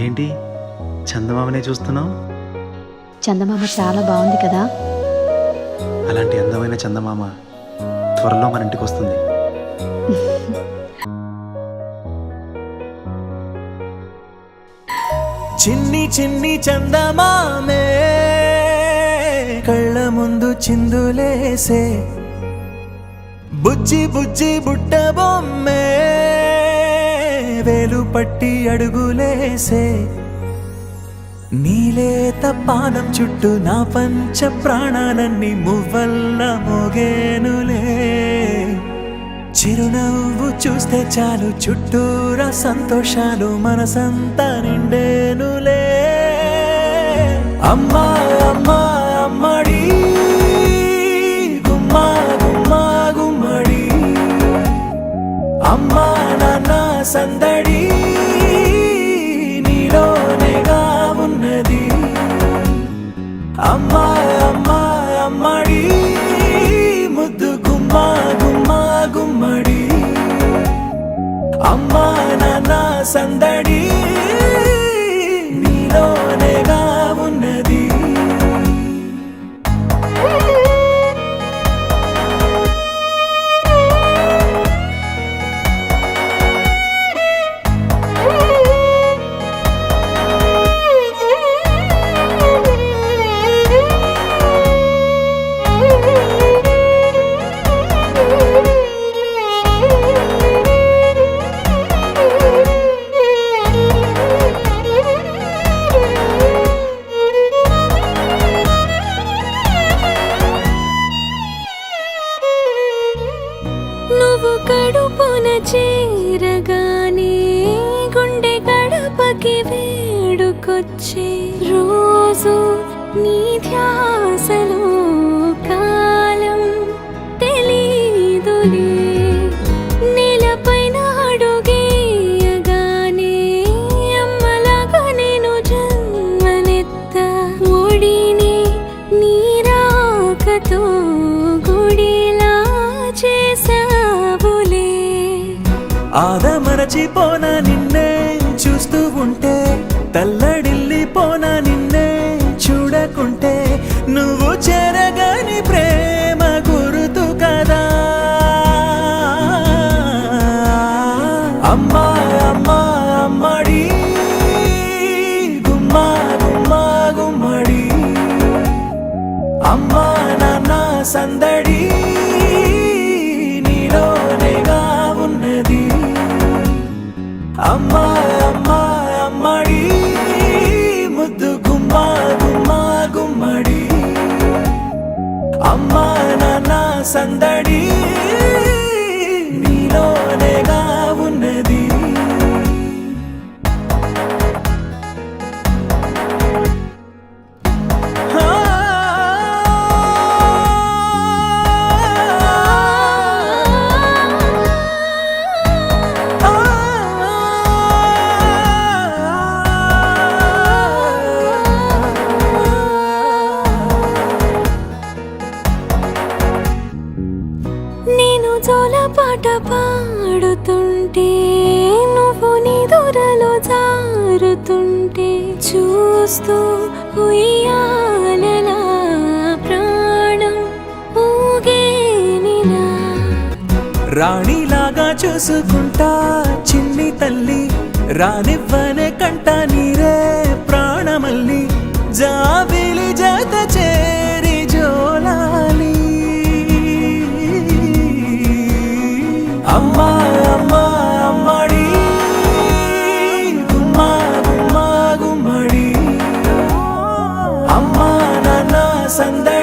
ఏంటి చందమామనే చూస్తున్నావు? చందమామ చాలా బాగుంది కదా. అలాంటి అందమైన చందమామ త్వరలో మన ఇంటికి వస్తుంది. చిన్ని చిన్ని చందమామే కళ్ళ ముందు చిందులేసే, బుజ్జి బుజ్జి బుట్ట బొమ్మే వేలు పట్టి అడుగులేసే, నీలేత పానం చుట్టూ నా పంచ ప్రాణాలన్నీ మువ్వల్ల మోగేనులే, చిరునవ్వు చూస్తే చాలు చుట్టూరా సంతోషాలు మనసంతా నిండేనులే. అమ్మా అమ్మా అమ్మడి గుమ్మా గుమ్మా గుమ్మడి, అమ్మా నాన్న సందడి నీలోనేగా ఉన్నది. అమ్మా అమ్మా అమ్మడి ముద్దు గుమ్మా గుమ్మా గుమ్మడి, అమ్మా నాన్న సందడి నీలోనేగా ఉన్నది. నువ్వు కడుపున చేరగానే గుండె గడపకి వేడుకొచ్చే, రోజు నీ ధ్యాసలో కాలం తెలీదులే, నేలపైన అడుగేయగానే అమ్మలాగా నేను జన్మనెత్త, ఒడిని నీ రాకతో గుడిలా చేసావులే. ఆదమరచిపోన నిన్నే చూస్తూ ఉంటే, తల్లడిల్లిపోన నిన్నే చూడకుంటే, నువ్వు చెరగని ప్రేమ గురుతు కదా. అమ్మా అమ్మా అమ్మడి గుమ్మా గుమ్మా గుమ్మడి, అమ్మా నాన్న సందడి నీలోనేగా ఉన్నది. అమ్మా అమ్మా అమ్మడి ముద్దు గుమ్మా గుమ్మా గుమ్మడి, అమ్మా నాన్న సందడి నీలోనేగా ఉన్నది. నేను జోలపాట పాడుతుంటే, నువ్వు నీ దూరలో జారుతుంటే, చూస్తూ ఉయ్యాలలా ప్రాణం ఊగేనిలా. రాణిలాగా చూసుకుంటా చిన్ని తల్లి, రానివ్వనే కంట నీరే ప్రాణమల్లి, జాబిలి జత చేరి జోలాలి. అమ్మా అమ్మా అమ్మడి గుమ్మా గుమ్మా గుమ్మడి, అమ్మా నాన్న సందడి